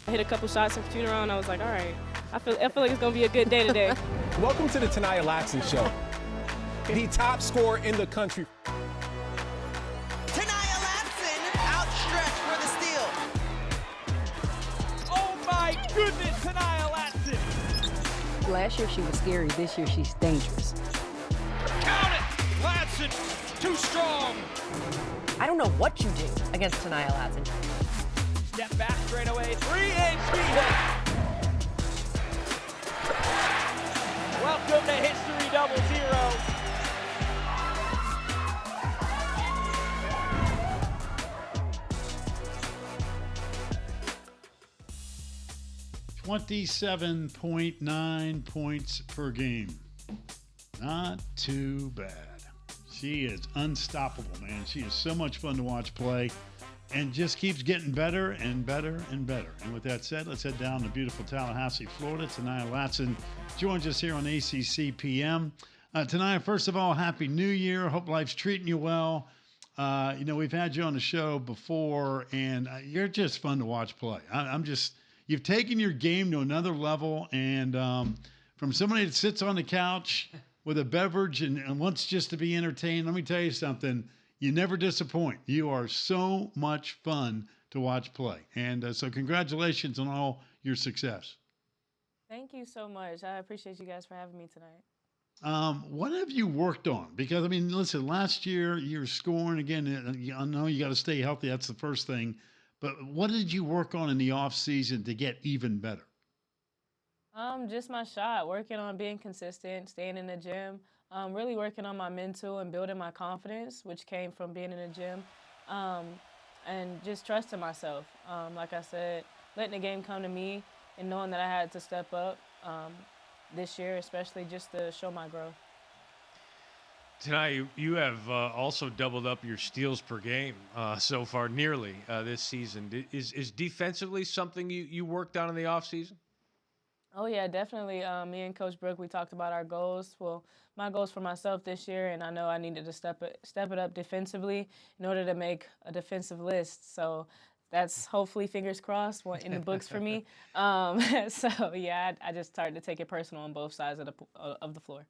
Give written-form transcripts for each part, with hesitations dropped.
I hit a couple shots in shoot around. I was like, all right, I feel like it's gonna be a good day today. Welcome to the TaNiya Latson Show, the top scorer in the country. TaNiya Latson outstretched for the steal. Oh my goodness, TaNiya Latson! Last year she was scary. This year she's dangerous. Count it! Latson, too strong. I don't know what you do against TaNiya Latson. Step back straight away, 3-inch hit. Welcome to History 00. $27.9 points per game. Not too bad. She is unstoppable, man. She is so much fun to watch play and just keeps getting better and better and better. And with that said, let's head down to beautiful Tallahassee, Florida. TaNiya Latson joins us here on ACC PM. TaNiya, first of all, Happy New Year. Hope life's treating you well. We've had you on the show before, and you're just fun to watch play. You've taken your game to another level, and from somebody that sits on the couch with a beverage and wants just to be entertained, let me tell you something. You never disappoint. You are so much fun to watch play. And so congratulations on all your success. Thank you so much. I appreciate you guys for having me tonight. What have you worked on? Because, I mean, listen, last year you were scoring again. I know you got to stay healthy. That's the first thing. But what did you work on in the off season to get even better? Just my shot, working on being consistent, staying in the gym, really working on my mental and building my confidence, which came from being in the gym, and just trusting myself. Like I said, letting the game come to me and knowing that I had to step up this year, especially just to show my growth. Tonight, you have also doubled up your steals per game so far, nearly this season. Is defensively something you worked on in the offseason? Oh, yeah, definitely. Me and Coach Brooke, we talked about our goals. Well, my goals for myself this year, and I know I needed to step it up defensively in order to make a defensive list. So that's hopefully, fingers crossed, in the books for me. I just started to take it personal on both sides of the floor.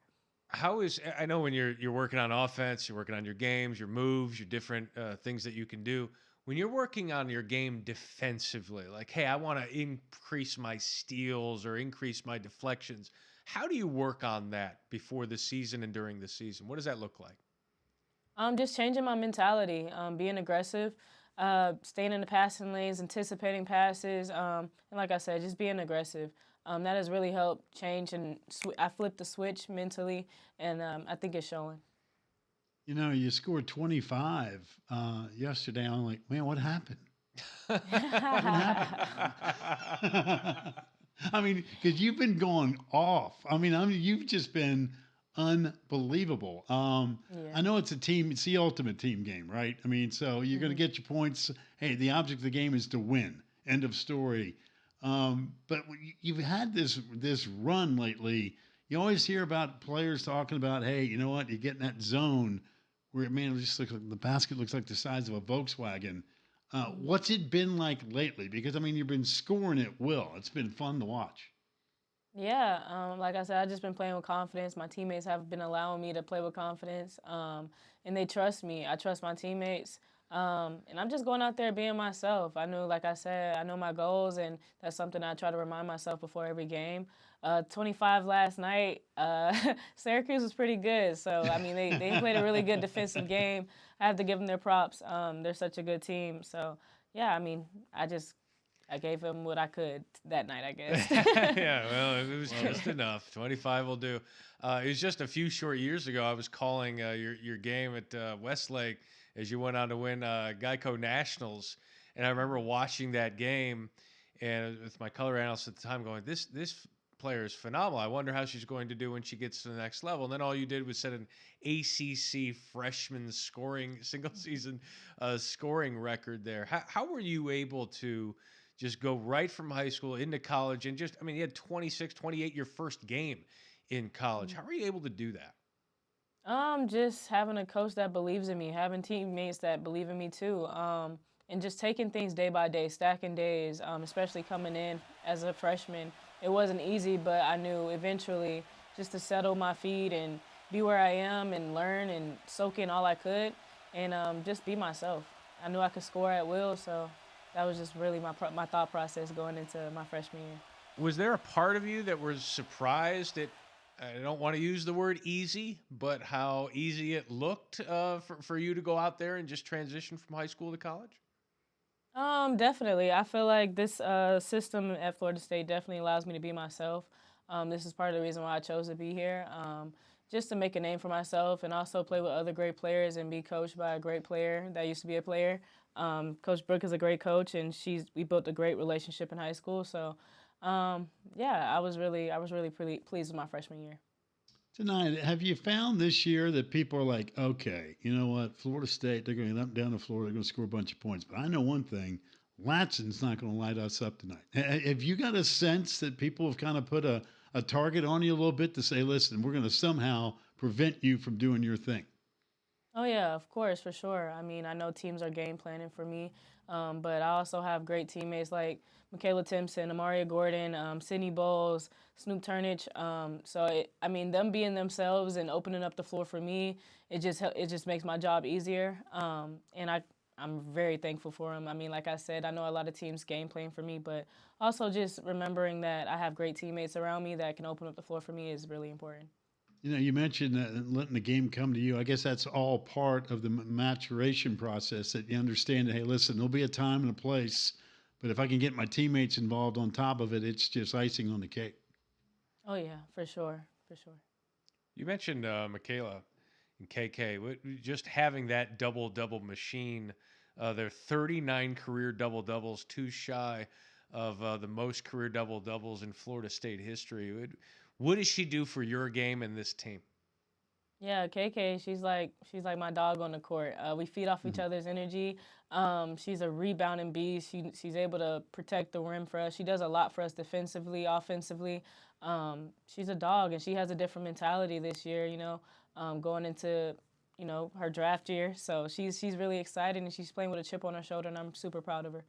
I know when you're working on offense, you're working on your games, your moves, your different things that you can do. When you're working on your game defensively, like, hey, I want to increase my steals or increase my deflections, how do you work on that before the season and during the season? What does that look like? Just changing my mentality, being aggressive, staying in the passing lanes, anticipating passes, and like I said, just being aggressive. That has really helped change, and I flipped the switch mentally, and I think it's showing. You know, you scored 25 yesterday. I'm like, man, what happened? What happened? I mean, because you've been going off. You've just been unbelievable. I know it's the ultimate team game, right? I mean, so you're going to get your points. Hey, the object of the game is to win. End of story. But you've had this run lately. You always hear about players talking about, hey, you know what? You get in that zone where, man, it just looks like the basket looks like the size of a Volkswagen. What's it been like lately? Because, I mean, you've been scoring at will. It's been fun to watch. Yeah, like I said, I've just been playing with confidence. My teammates have been allowing me to play with confidence, and they trust me. I trust my teammates, and I'm just going out there being myself. I know, like I said, I know my goals, and that's something I try to remind myself before every game. 25 last night, Syracuse was pretty good. So, I mean, they played a really good defensive game. I have to give them their props. They're such a good team. So, yeah, I mean, I gave them what I could that night, I guess. Yeah, well, it was just enough. 25 will do. It was just a few short years ago. I was calling your game at Westlake as you went on to win Geico Nationals. And I remember watching that game and with my color analyst at the time going, this player is phenomenal. I wonder how she's going to do when she gets to the next level. And then all you did was set an ACC freshman single season scoring record there. How were you able to just go right from high school into college and you had 26, 28 your first game in college. How were you able to do that? Just having a coach that believes in me, having teammates that believe in me too. and just taking things day by day, stacking days, especially coming in as a freshman. It wasn't easy, but I knew eventually just to settle my feet and be where I am and learn and soak in all I could and just be myself. I knew I could score at will, so that was just really my thought process going into my freshman year. Was there a part of you that was surprised at, I don't want to use the word easy, but how easy it looked for you to go out there and just transition from high school to college? Definitely. I feel like this system at Florida State definitely allows me to be myself. This is part of the reason why I chose to be here, just to make a name for myself and also play with other great players and be coached by a great player that used to be a player. Coach Brooke is a great coach, and we built a great relationship in high school. So, yeah, I was really pretty pleased with my freshman year. Tonight, have you found this year that people are like, okay, you know what, Florida State, they're going to down to Florida, they're going to score a bunch of points. But I know one thing, Latson's not going to light us up tonight. Have you got a sense that people have kind of put a target on you a little bit to say, listen, we're going to somehow prevent you from doing your thing? Oh, yeah, of course, for sure. I mean, I know teams are game planning for me, but I also have great teammates like Michaela Timpson, Amaria Gordon, Sydney Bowles, Snoop Turnage. I mean, them being themselves and opening up the floor for me, it just makes my job easier, and I'm very thankful for them. I mean, like I said, I know a lot of teams game plan for me, but also just remembering that I have great teammates around me that can open up the floor for me is really important. You know, you mentioned letting the game come to you. I guess that's all part of the maturation process, that you understand that, hey, listen, there'll be a time and a place, but if I can get my teammates involved on top of it, it's just icing on the cake. Oh, yeah, for sure, for sure. You mentioned Michaela and KK. Just having that double-double machine, they're 39 career double-doubles, too shy of the most career double-doubles in Florida State history. What does she do for your game and this team? Yeah, KK, she's like my dog on the court. We feed off each other's energy. She's a rebounding beast. She's able to protect the rim for us. She does a lot for us defensively, offensively. She's a dog, and she has a different mentality this year, going into, her draft year. So she's really excited, and she's playing with a chip on her shoulder, and I'm super proud of her.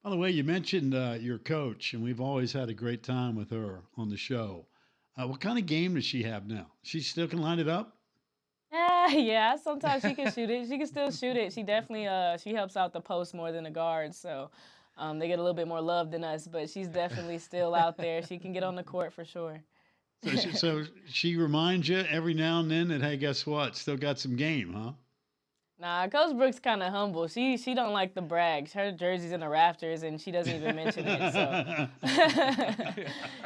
By the way, you mentioned your coach, and we've always had a great time with her on the show. What kind of game does she have now? She still can line it up? Yeah, sometimes she can shoot it. She can still shoot it. She definitely she helps out the post more than the guards, so they get a little bit more love than us. But she's definitely still out there. She can get on the court for sure. So she reminds you every now and then that, hey, guess what? Still got some game, huh? Nah, Coach Brooks kind of humble. She don't like the brags. Her jersey's in the rafters, and she doesn't even mention it. So.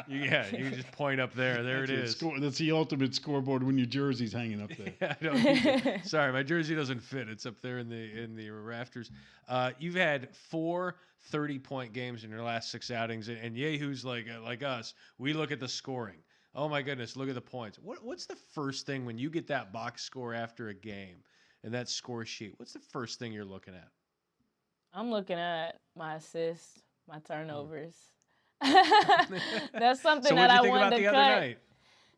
Yeah, you just point up there. There it is. That's the ultimate scoreboard when your jersey's hanging up there. Yeah, sorry, my jersey doesn't fit. It's up there in the rafters. You've had 4 30-point games in your last 6 outings, and Yehu's like us. We look at the scoring. Oh my goodness, look at the points. What's the first thing when you get that box score after a game? And that score sheet, what's the first thing you're looking at? I'm looking at my assists, my turnovers. That's something that I wanted to cut. Other night?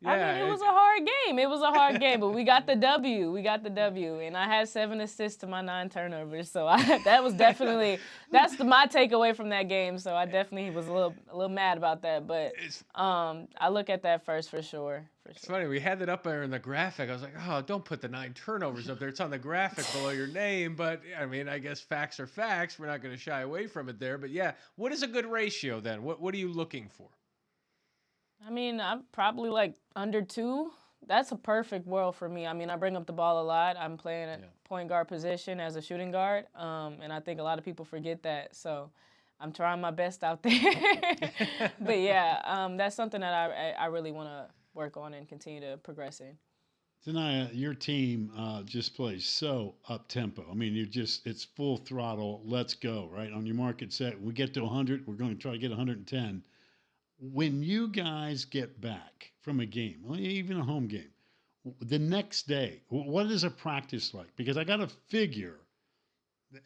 Yeah, I mean, it was a hard game. It was a hard game, but we got the W. And I had 7 assists to my 9 turnovers. So that was definitely my takeaway from that game. So I definitely was a little mad about that. But I look at that first for sure. It's funny. We had it up there in the graphic. I was like, oh, don't put the 9 turnovers up there. It's on the graphic below your name. But I mean, I guess facts are facts. We're not going to shy away from it there. But yeah, what is a good ratio then? What are you looking for? I mean, I'm probably like under 2. That's a perfect world for me. I mean, I bring up the ball a lot. I'm playing a point guard position as a shooting guard, and I think a lot of people forget that. So I'm trying my best out there. But yeah, that's something that I really want to work on and continue to progress in. TaNiya, your team just plays so up-tempo. I mean, it's full throttle, let's go, right? On your mark, it's set. We get to 100, we're going to try to get 110. When you guys get back from a game, even a home game, the next day, what is a practice like? Because I got to figure,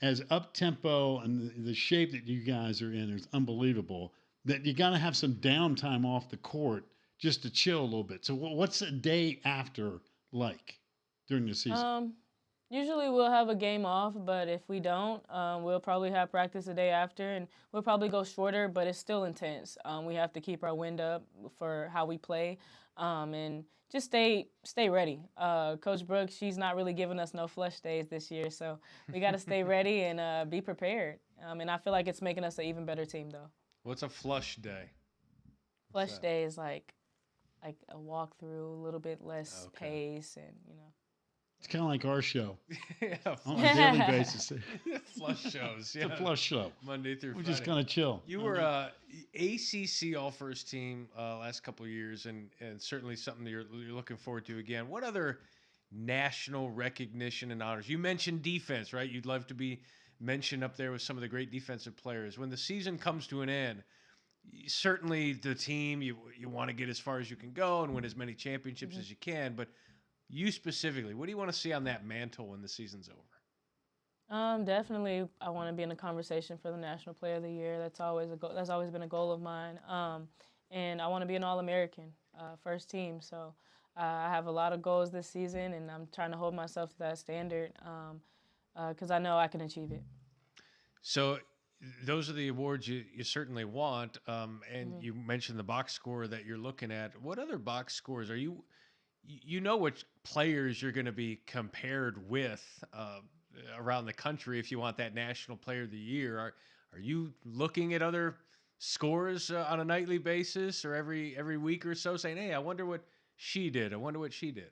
as up-tempo and the shape that you guys are in is unbelievable, that you got to have some downtime off the court just to chill a little bit. So what's a day after like during the season? Usually we'll have a game off, but if we don't, we'll probably have practice the day after, and we'll probably go shorter, but it's still intense. We have to keep our wind up for how we play, and just stay ready. Coach Brooks, she's not really giving us no flush days this year, so we got to stay ready and be prepared. And I feel like it's making us an even better team, though. What's a flush day? Flush day is like a walkthrough, a little bit less pace, and It's kind of like our show Yeah, on a daily basis. flush shows. It's a flush show. Monday through We Friday. just kind of chill. You were ACC All-First Team last couple of years, and certainly something that you're looking forward to again. What other national recognition and honors? You mentioned defense, right? You'd love to be mentioned up there with some of the great defensive players. When the season comes to an end, certainly the team, you want to get as far as you can go and win as many championships as you can, but you specifically, what do you want to see on that mantle when the season's over? Definitely, I want to be in the conversation for the National Player of the Year. That's always that's always been a goal of mine. And I want to be an All-American, first team. So I have a lot of goals this season, and I'm trying to hold myself to that standard because I know I can achieve it. So those are the awards you certainly want. And you mentioned the box score that you're looking at. What other box scores are you? You know which players you're going to be compared with around the country if you want that National Player of the Year. Are you looking at other scores on a nightly basis or every week or so, saying, "Hey, I wonder what she did. I wonder what she did"?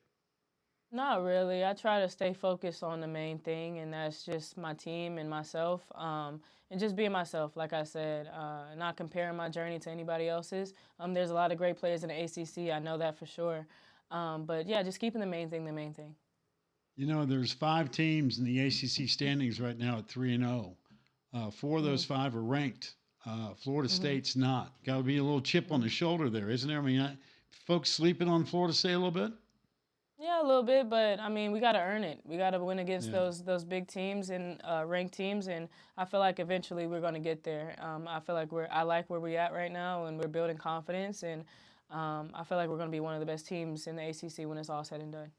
Not really. I try to stay focused on the main thing, and that's just my team and myself, and just being myself, like I said, not comparing my journey to anybody else's. There's a lot of great players in the ACC. I know that for sure. But, yeah, just keeping the main thing the main thing. You know, there's 5 teams in the ACC standings right now at 3-0. 4 of those 5 are ranked. Florida State's not. Got to be a little chip on the shoulder there, isn't there? I mean, folks sleeping on Florida State a little bit? Yeah, a little bit, but, I mean, we got to earn it. We got to win against those big teams and ranked teams, and I feel like eventually we're going to get there. I feel like I like where we're at right now, and we're building confidence, and I feel like we're going to be one of the best teams in the ACC when it's all said and done.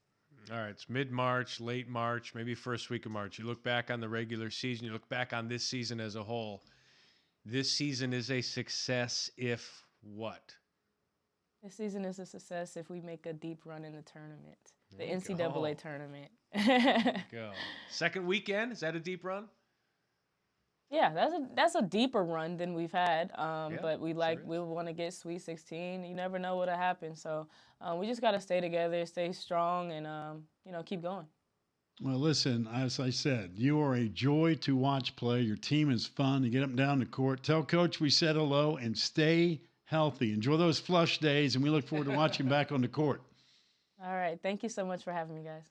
All right, it's mid-March, late March, maybe first week of March. You look back on the regular season, you look back on this season as a whole. This season is a success if what? This season is a success if we make a deep run in the tournament, the There you NCAA go. tournament. Go. Second weekend, is that a deep run? Yeah, that's a deeper run than we've had. But we sure want to get Sweet 16. You never know what'll happen. So we just got to stay together, stay strong, and keep going. Well, listen, as I said, you are a joy to watch play. Your team is fun. You get up and down the court. Tell Coach we said hello and stay healthy. Enjoy those flush days, and we look forward to watching back on the court. All right. Thank you so much for having me, guys.